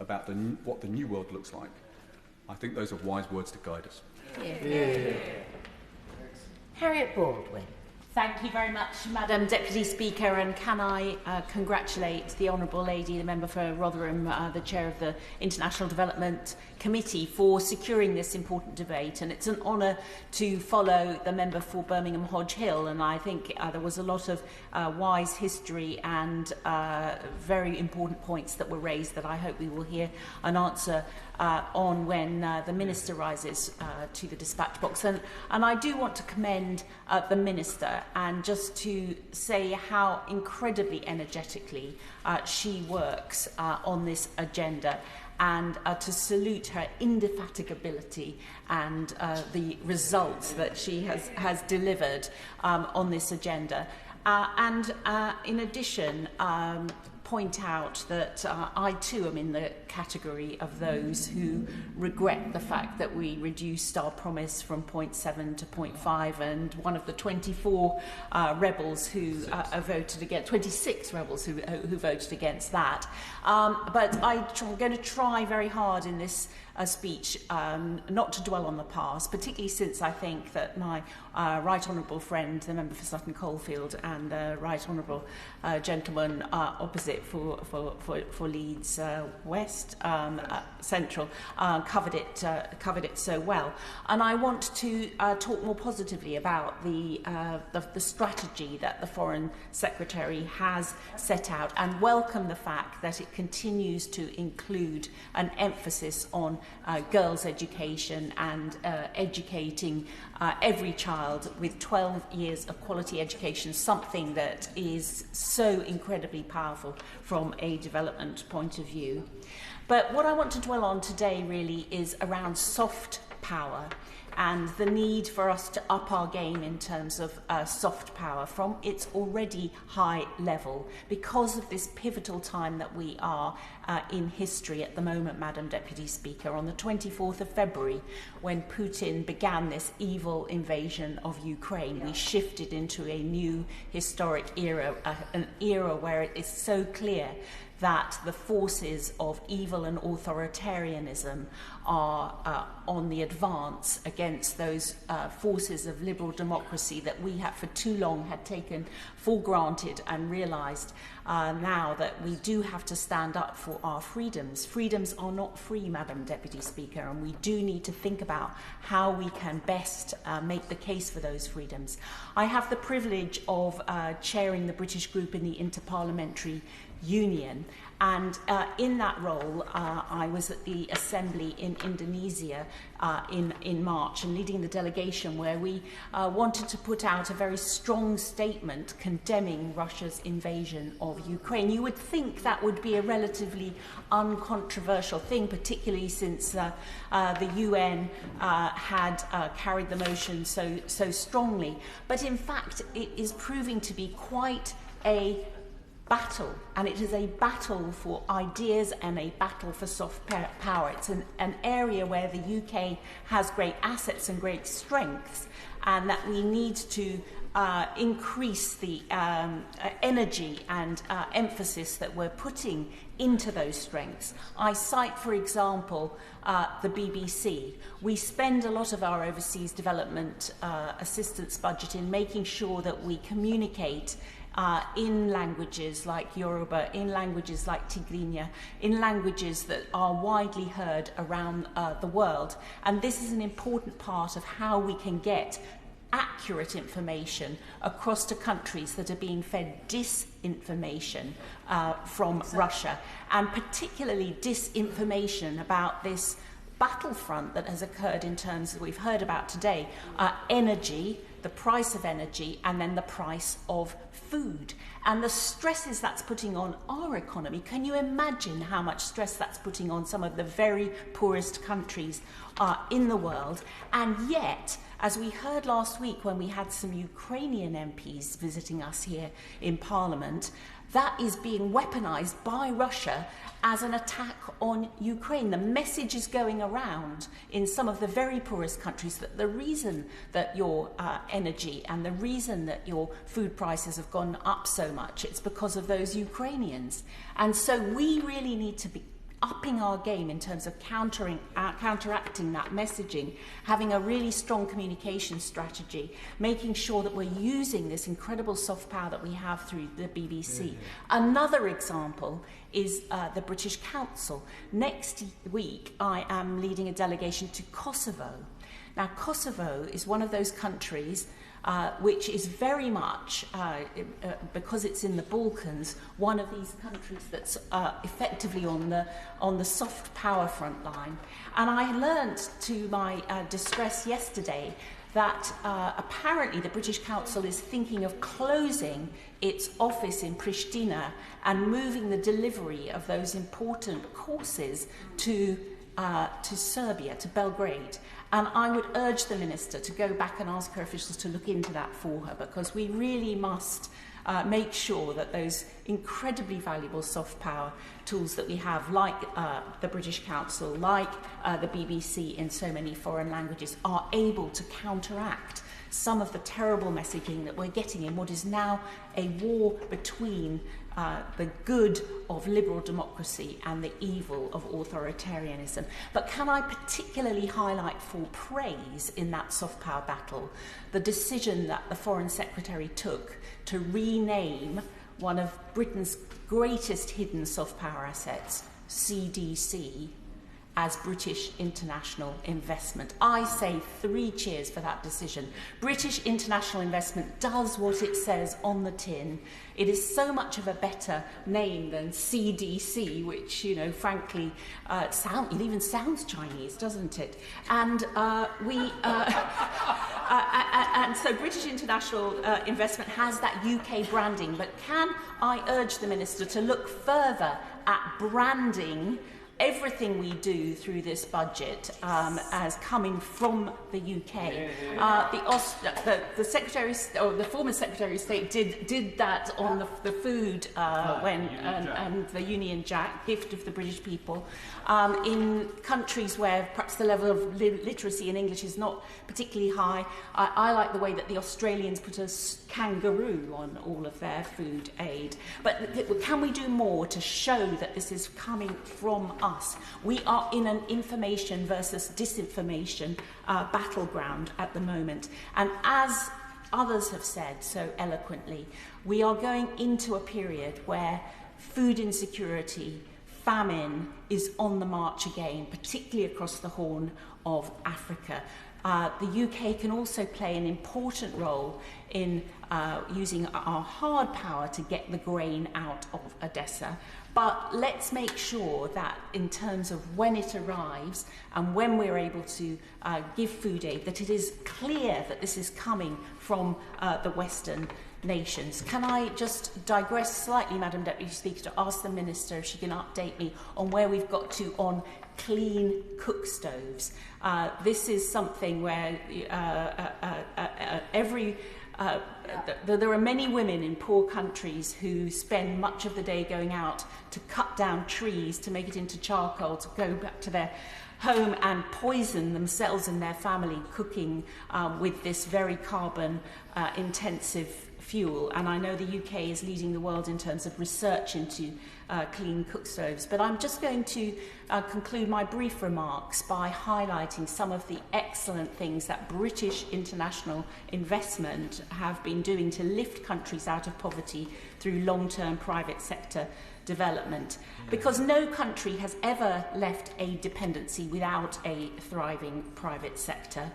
about what the new world looks like. I think those are wise words to guide us. Yeah. Harriett Baldwin. Thank you very much, Madam Deputy Speaker, and can I congratulate the Honourable Lady, the member for Rotherham, the Chair of the International Development Committee, for securing this important debate. And it's an honour to follow the member for Birmingham Hodge Hill, and I think there was a lot of wise history and very important points that were raised that I hope we will hear an answer on when the Minister rises to the dispatch box. And I do want to commend the Minister, and just to say how incredibly energetically she works on this agenda, and to salute her indefatigability and the results that she has delivered on this agenda. And in addition, point out that I too am in the category of those who regret the fact that we reduced our promise from 0.7 to 0.5, and one of the 24 rebels who voted against, 26 rebels who voted against that. But I'm going to try very hard in this speech not to dwell on the past, particularly since I think that my right honourable friend, the member for Sutton Coldfield, and the right honourable gentleman opposite for Leeds West Central covered it so well. And I want to talk more positively about the strategy that the Foreign Secretary has set out, and welcome the fact that it continues to include an emphasis on girls' education and educating every child with 12 years of quality education, something that is so incredibly powerful from a development point of view. But what I want to dwell on today really is around soft power and the need for us to up our game in terms of soft power from its already high level, because of this pivotal time that we are in history at the moment, Madam Deputy Speaker. On the 24th of February, when Putin began this evil invasion of Ukraine, we shifted into a new historic era, an era where it is so clear that the forces of evil and authoritarianism are on the advance against those forces of liberal democracy that we have for too long had taken for granted, and realised now that we do have to stand up for our freedoms. Freedoms are not free, Madam Deputy Speaker, and we do need to think about how we can best make the case for those freedoms. I have the privilege of chairing the British group in the Interparliamentary Union, and in that role I was at the Assembly in Indonesia in March, and leading the delegation where we wanted to put out a very strong statement condemning Russia's invasion of Ukraine. You would think that would be a relatively uncontroversial thing, particularly since the UN had carried the motion so strongly, but in fact it is proving to be quite a battle, and it is a battle for ideas and a battle for soft power. It's an area where the UK has great assets and great strengths, and that we need to increase the energy and emphasis that we're putting into those strengths. I cite, for example, the BBC. We spend a lot of our overseas development assistance budget in making sure that we communicate in languages like Yoruba, in languages like Tigrinya, in languages that are widely heard around the world. And this is an important part of how we can get accurate information across to countries that are being fed disinformation from Russia, and particularly disinformation about this battlefront that has occurred in terms that we've heard about today, energy, the price of energy, and then the price of food, and the stresses that's putting on our economy. Can you imagine how much stress that's putting on some of the very poorest countries in the world? And yet, as we heard last week when we had some Ukrainian MPs visiting us here in Parliament, that is being weaponized by Russia as an attack on Ukraine. The message is going around in some of the very poorest countries that the reason that your energy and the reason that your food prices have gone up so much, it's because of those Ukrainians. And so we really need to be upping our game in terms of counteracting that messaging, having a really strong communication strategy, making sure that we're using this incredible soft power that we have through the BBC. Another example is the British Council. Next week, I am leading a delegation to Kosovo. Now, Kosovo is one of those countries which is very much, because it's in the Balkans, one of these countries that's effectively on the soft power front line. And I learnt to my distress yesterday that apparently the British Council is thinking of closing its office in Pristina and moving the delivery of those important courses to Serbia, to Belgrade. And I would urge the Minister to go back and ask her officials to look into that for her, because we really must make sure that those incredibly valuable soft power tools that we have, like the British Council, like the BBC in so many foreign languages, are able to counteract some of the terrible messaging that we're getting in what is now a war between the good of liberal democracy and the evil of authoritarianism. But can I particularly highlight for praise in that soft power battle the decision that the Foreign Secretary took to rename one of Britain's greatest hidden soft power assets, CDC, as British International Investment. I say 3 cheers for that decision. British International Investment does what it says on the tin. It is so much of a better name than CDC, which, you know, frankly, it even sounds Chinese, doesn't it? And and so British International Investment has that UK branding. But can I urge the Minister to look further at branding everything we do through this budget as coming from the UK. The Secretary, or the former Secretary of State, did that on the food and the Union Jack, gift of the British people, in countries where perhaps the level of literacy in English is not particularly high. I like the way that the Australians put a kangaroo on all of their food aid. But can we do more to show that this is coming from us? We are in an information versus disinformation battleground at the moment. And as others have said so eloquently, we are going into a period where food insecurity, famine is on the march again, particularly across the Horn of Africa. The UK can also play an important role in using our hard power to get the grain out of Odessa. But let's make sure that in terms of when it arrives and when we're able to give food aid, that it is clear that this is coming from the Western nations. Can I just digress slightly, Madam Deputy Speaker, to ask the Minister if she can update me on where we've got to on clean cook stoves? This is something where there are many women in poor countries who spend much of the day going out to cut down trees to make it into charcoal to go back to their home and poison themselves and their family cooking with this very carbon intensive fuel. And I know the UK is leading the world in terms of research into clean cook stoves. But I'm just going to conclude my brief remarks by highlighting some of the excellent things that British international investment have been doing to lift countries out of poverty through long-term private sector development. Because no country has ever left a dependency without a thriving private sector.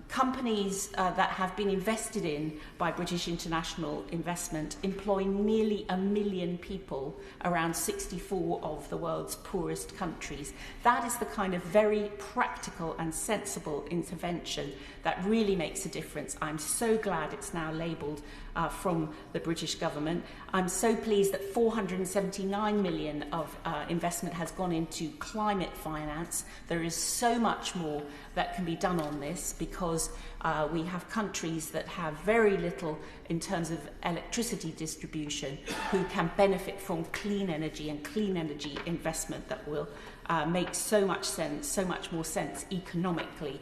Companies that have been invested in by British international investment employ nearly 1 million people around 64 of the world's poorest countries. That is the kind of very practical and sensible intervention that really makes a difference. I'm so glad it's now labelled from the British government. I'm so pleased that 479 million of investment has gone into climate finance. There is so much more that can be done on this because because we have countries that have very little in terms of electricity distribution who can benefit from clean energy and clean energy investment that will make so much more sense economically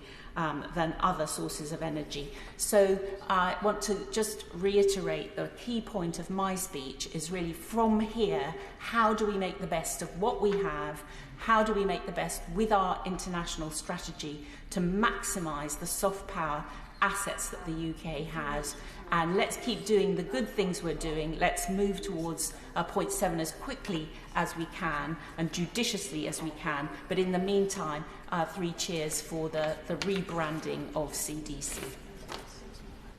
than other sources of energy. So I want to just reiterate the key point of my speech is really from here, how do we make the best of what we have? How do we make the best with our international strategy to maximise the soft power assets that the UK has? And let's keep doing the good things we're doing. Let's move towards point 7 as quickly as we can and judiciously as we can. But in the meantime, 3 cheers for the rebranding of CDC.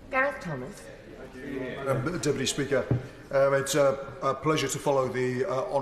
Gareth Thomas. Deputy Speaker, it's a pleasure to follow the